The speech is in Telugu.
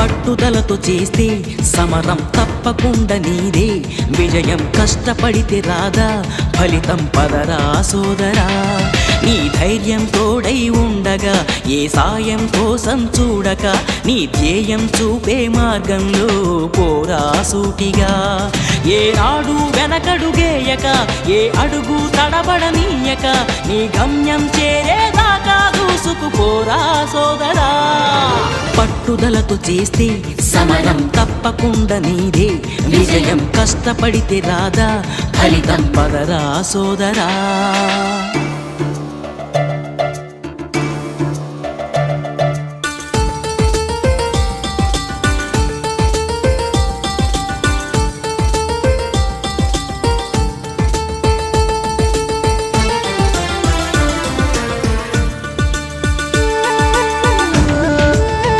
పట్టుదలతో చేస్తే సమరం తప్పకుండా నీదే విజయం కష్టపడితే రాదా ఫలితం పదరా సోదరా నీ ధైర్యం తోడై ఉండగా ఏ సాయం కోసం చూడక నీ ధ్యేయం చూపే మార్గంలో పోరా సూటిగా ఏ నాడు వెనకడుగేయక ఏ అడుగు తడబడనీయక నీ గమ్యం చేరేదాకా దూసుకుపోరా సోదరా పట్టుదలతో చేస్తే సమరం తప్పకుండా నీదే విజయం కష్టపడితే రాదా ఫలితం పదరా సోదరా